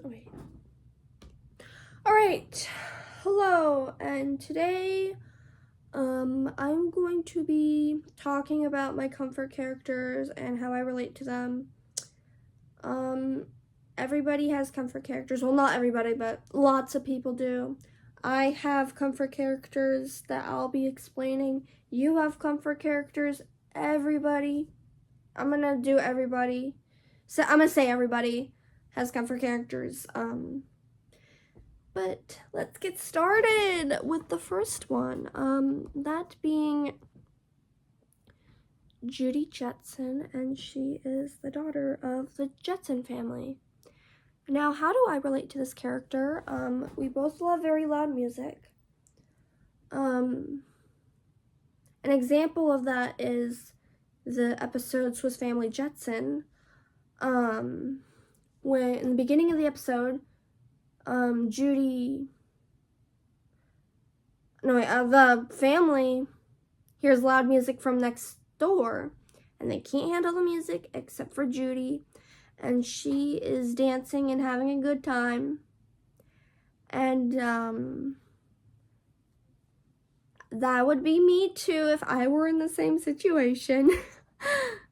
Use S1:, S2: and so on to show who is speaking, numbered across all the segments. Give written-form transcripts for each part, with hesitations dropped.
S1: Oh, wait. Alright, hello, and today, I'm going to be talking about my comfort characters and how I relate to them. Everybody has comfort characters. Well, not everybody, but lots of people do. I have comfort characters that I'll be explaining. You have comfort characters. Everybody. I'm gonna do everybody. So I'm gonna say everybody has comfort characters. But let's get started with the first one. That being Judy Jetson, and she is the daughter of the Jetson family. Now, how do I relate to this character? We both love very loud music. An example of that is the episode Swiss Family Jetson. When in the beginning of the episode, the family hears loud music from next door, and they can't handle the music except for Judy, and she is dancing and having a good time. And that would be me too if I were in the same situation.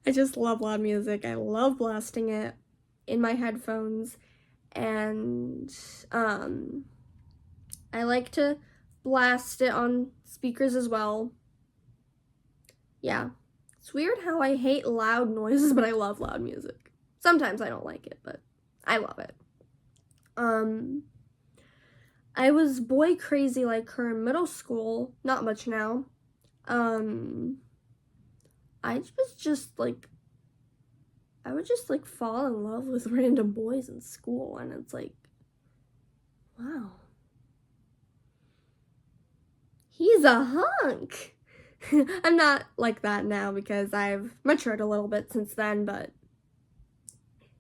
S1: I just love loud music. I love blasting it in my headphones, and I like to blast it on speakers as well. Yeah, it's weird how I hate loud noises, but I love loud music. Sometimes I don't like it, but I love it. I was boy crazy like her in middle school, not much now. I would just fall in love with random boys in school, and it's like, wow, he's a hunk. I'm not like that now because I've matured a little bit since then, but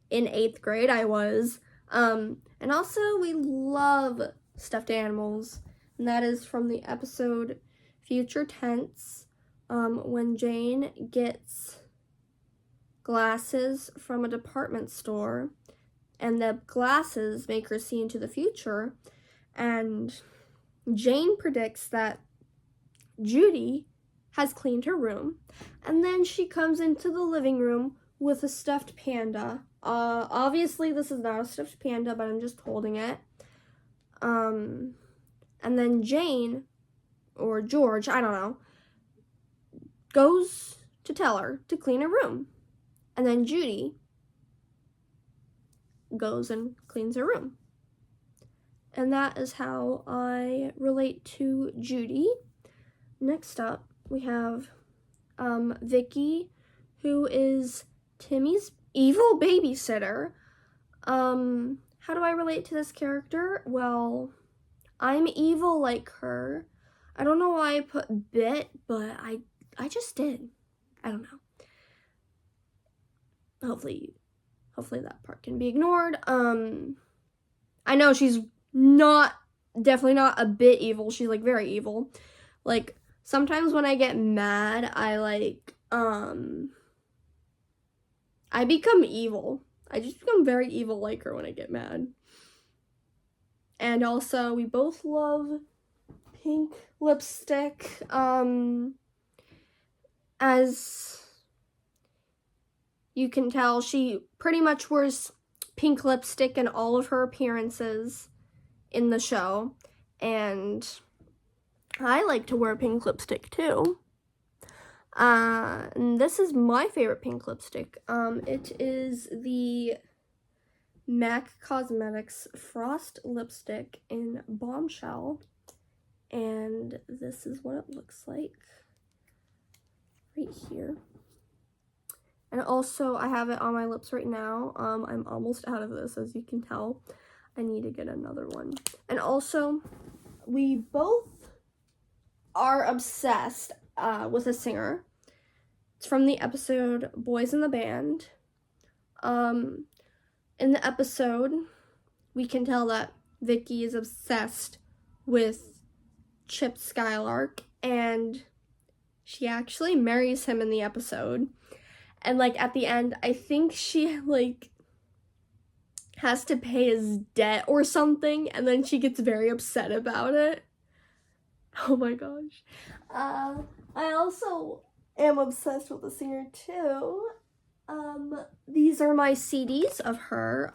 S1: in 8th grade I was. And also we love stuffed animals, and that is from the episode Future Tense, when Jane gets glasses from a department store, and the glasses make her see into the future, and Jane predicts that Judy has cleaned her room, and then she comes into the living room with a stuffed panda. Obviously this is not a stuffed panda, but I'm just holding it. And then Jane, or George, I don't know, goes to tell her to clean her room. And then Judy goes and cleans her room. And that is how I relate to Judy. Next up, we have Vicki, who is Timmy's evil babysitter. How do I relate to this character? Well, I'm evil like her. I don't know why I put bit, but I just did. I don't know. Hopefully that part can be ignored. I know she's definitely not a bit evil. She's like very evil. Like sometimes when I get mad, I become evil. I just become very evil like her when I get mad. And also, we both love pink lipstick. As you can tell, she pretty much wears pink lipstick in all of her appearances in the show. And I like to wear pink lipstick too. And this is my favorite pink lipstick. It is the MAC Cosmetics Frost lipstick in Bombshell, and this is what it looks like right here. And also I have it on my lips right now. I'm almost out of this, as you can tell. I need to get another one. And also, we both are obsessed with a singer. It's from the episode Boys in the Band. In the episode, we can tell that Vicki is obsessed with Chip Skylark, and she actually marries him in the episode. And like at the end, I think she has to pay his debt or something, and then she gets very upset about it. Oh my gosh. I also am obsessed with the singer too. These are my CDs of her.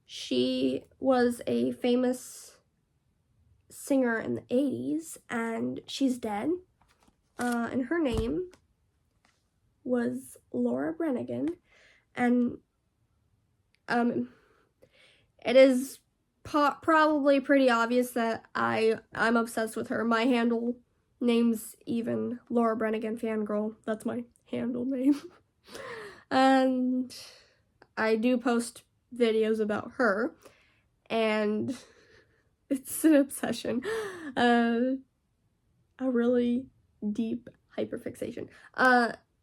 S1: She was a famous singer in the 80s, and she's dead. And her name was Laura Branigan, and it is probably pretty obvious that I'm obsessed with her. My handle name's even Laura Branigan Fangirl. That's my handle name. And I do post videos about her, and it's an obsession. A really deep hyperfixation.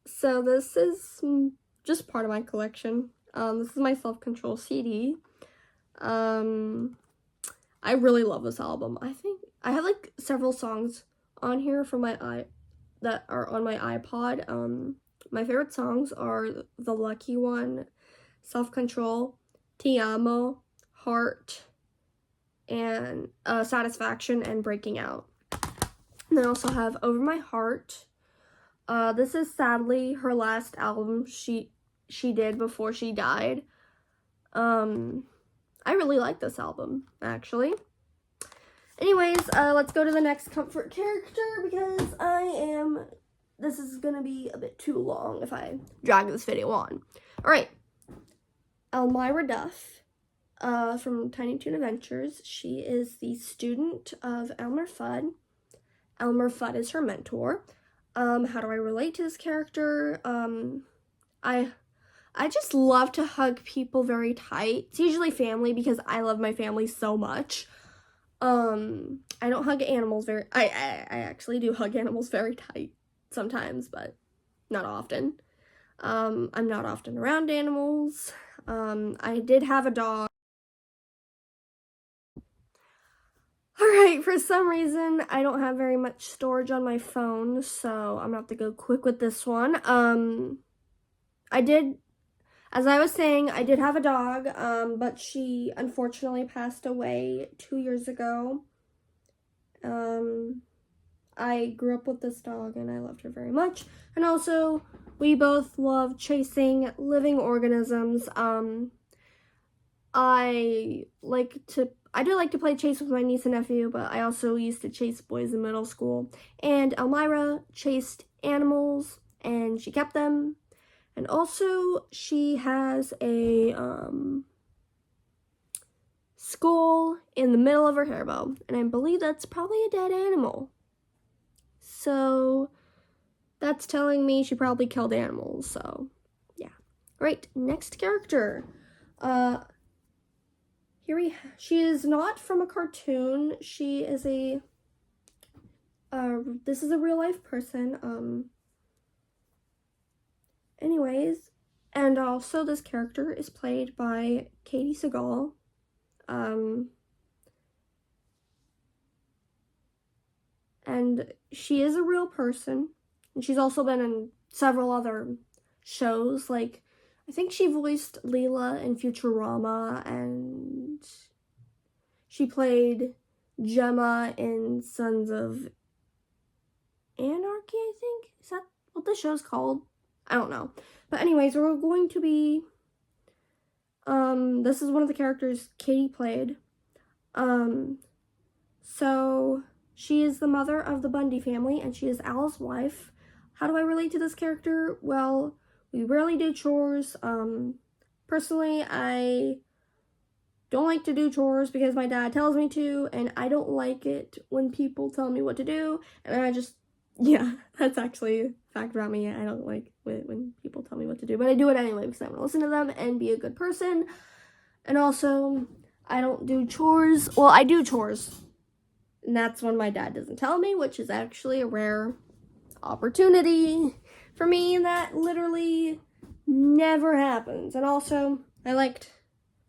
S1: So this is just part of my collection. This is my Self-Control CD. I really love this album. I think I have like several songs on here from that are on my iPod. My favorite songs are The Lucky One, Self-Control, Ti Amo, Heart, and Satisfaction, and Breaking Out. And then I also have Over My Heart. This is sadly her last album she did before she died. I really like this album, actually. Anyways, let's go to the next comfort character, because this is gonna be a bit too long if I drag this video on. Alright, Elmyra Duff, from Tiny Toon Adventures. She is the student of Elmer Fudd. Elmer Fudd is her mentor. How do I relate to this character? I just love to hug people very tight. It's usually family, because I love my family so much. I don't hug animals I actually do hug animals very tight sometimes, but not often. I'm not often around animals. I did have a dog. Alright, for some reason, I don't have very much storage on my phone, so I'm gonna have to go quick with this one. As I was saying, I did have a dog, but she unfortunately passed away 2 years ago. I grew up with this dog, and I loved her very much. And also, we both love chasing living organisms. I do like to play chase with my niece and nephew, but I also used to chase boys in middle school. And Elmyra chased animals, and she kept them. And also, she has a skull in the middle of her hair bow, and I believe that's probably a dead animal. So that's telling me she probably killed animals. So yeah. Right, next character. She is not from a cartoon. She is this is a real life person. Anyways, and also this character is played by Katie Seagal. And she is a real person, and she's also been in several other shows. Like, I think she voiced Leela in Futurama, and she played Gemma in Sons of Anarchy, I think? Is that what the show's called? I don't know. But anyways, we're going to be, this is one of the characters Katie played. So she is the mother of the Bundy family, and she is Al's wife. How do I relate to this character? Well, we rarely do chores. Personally, I don't like to do chores because my dad tells me to, and I don't like it when people tell me what to do, and yeah, that's actually a fact about me. I don't like when people tell me what to do, but I do it anyway because I want to listen to them and be a good person. And also, I don't do chores. Well, I do chores, and that's when my dad doesn't tell me, which is actually a rare opportunity for me that literally never happens. And also, we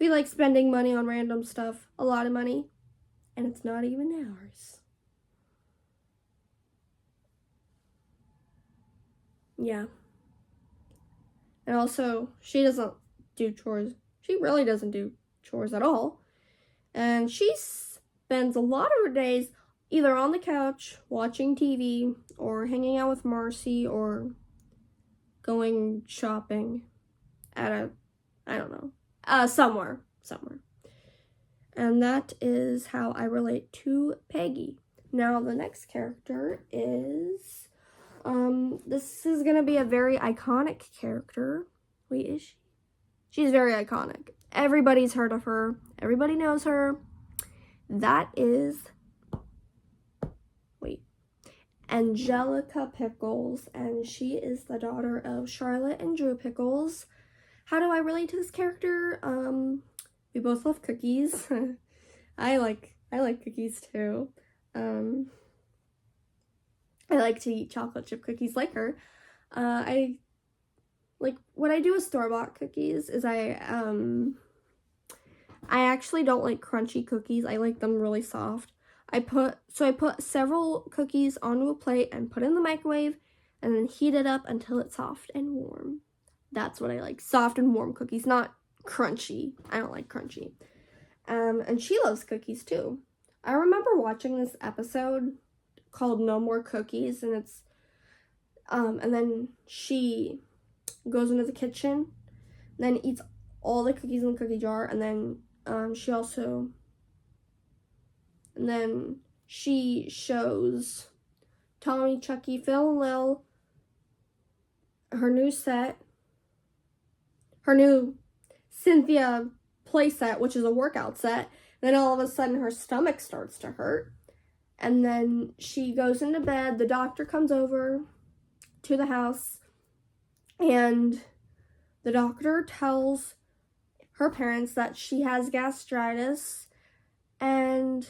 S1: like spending money on random stuff, a lot of money, and it's not even ours. Yeah. And also, she doesn't do chores. She really doesn't do chores at all. And she spends a lot of her days either on the couch watching TV or hanging out with Marcy or going shopping at somewhere. And that is how I relate to Peggy. Now the next character is, this is gonna be a very iconic character. Wait, is she? She's very iconic. Everybody's heard of her. Everybody knows her. That is, Angelica Pickles, and she is the daughter of Charlotte and Drew Pickles. How do I relate to this character? We both love cookies. I like cookies too. I like to eat chocolate chip cookies like her. What I do with store-bought cookies is I actually don't like crunchy cookies. I like them really soft. I put several cookies onto a plate and put it in the microwave and then heat it up until it's soft and warm. That's what I like. Soft and warm cookies, not crunchy. I don't like crunchy. And she loves cookies too. I remember watching this episode called No More Cookies, and it's and then she goes into the kitchen, then eats all the cookies in the cookie jar, and then she shows Tommy, Chucky, Phil, and Lil her new Cynthia play set, which is a workout set. Then all of a sudden her stomach starts to hurt. And then she goes into bed. The doctor comes over to the house. And the doctor tells her parents that she has gastritis. And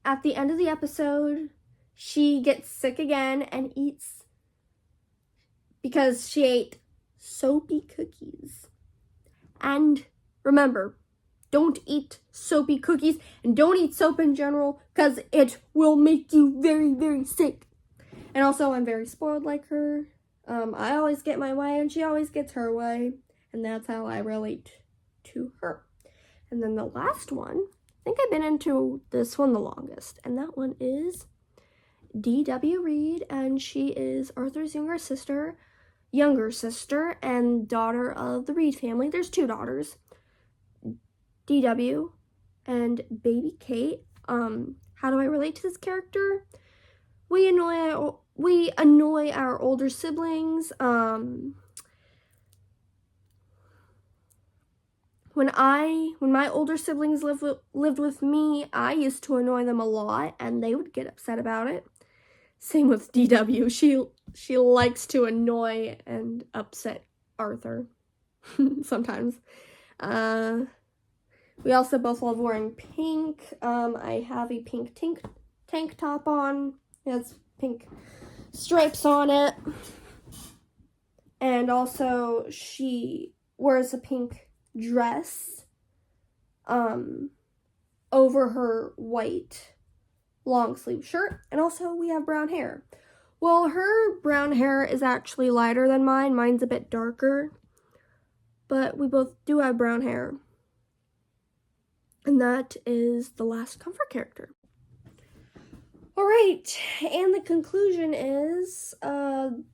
S1: at the end of the episode, she gets sick again and eats because she ate soapy cookies. And remember, don't eat soapy cookies and don't eat soap in general because it will make you very, very sick. And also, I'm very spoiled like her. I always get my way and she always gets her way. And that's how I relate to her. And then the last one, I think I've been into this one the longest. And that one is D.W. Reed. And she is Arthur's younger sister and daughter of the Reed family. There's two daughters, D.W. and baby Kate. How do I relate to this character? We annoy our older siblings. When my older siblings lived with me, I used to annoy them a lot, and they would get upset about it. Same with D.W. She likes to annoy and upset Arthur sometimes. We also both love wearing pink. I have a pink tank top on. It has pink stripes on it. And also she wears a pink dress over her white long sleeve shirt. And also we have brown hair. Well, her brown hair is actually lighter than mine. Mine's a bit darker. But we both do have brown hair. And that is the last comfort character. Alright, and the conclusion is, the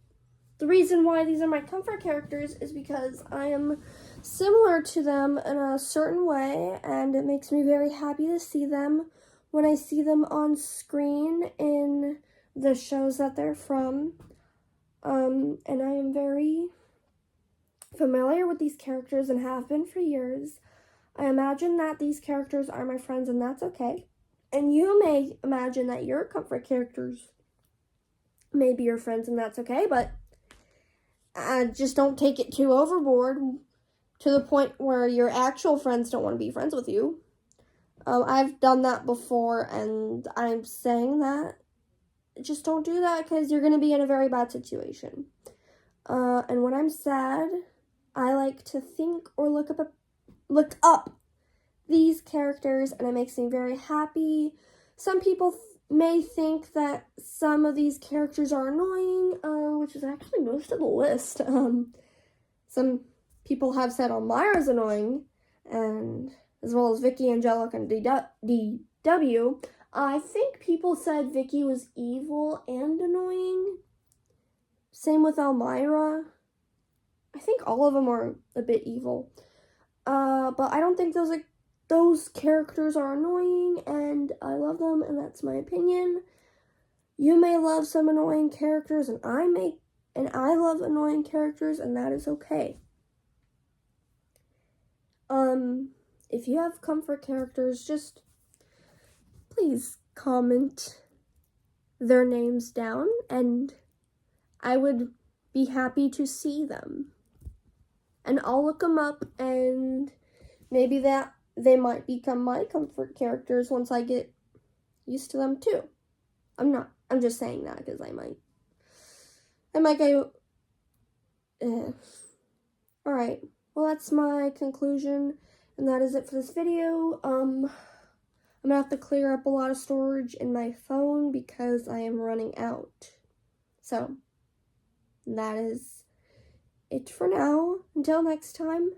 S1: reason why these are my comfort characters is because I am similar to them in a certain way, and it makes me very happy to see them when I see them on screen in the shows that they're from. And I am very familiar with these characters and have been for years. I imagine that these characters are my friends, and that's okay. And you may imagine that your comfort characters may be your friends, and that's okay, but just don't take it too overboard to the point where your actual friends don't want to be friends with you. I've done that before, and I'm saying that just don't do that because you're going to be in a very bad situation. And when I'm sad, I like to think or look up these characters, and it makes me very happy. Some people may think that some of these characters are annoying, which is actually most of the list. Some people have said Elmyra's annoying, and as well as Vicki, Angelica, and DW. I think people said Vicki was evil and annoying. Same with Elmyra. I think all of them are a bit evil. But I don't think those characters are annoying, and I love them, and that's my opinion. You may love some annoying characters, and I love annoying characters, and that is okay. If you have comfort characters, just please comment their names down, and I would be happy to see them. And I'll look them up, and maybe they might become my comfort characters once I get used to them too. I'm just saying that because I might go, Alright, well that's my conclusion, and that is it for this video. I'm gonna have to clear up a lot of storage in my phone because I am running out. So, that is it for now. Until next time,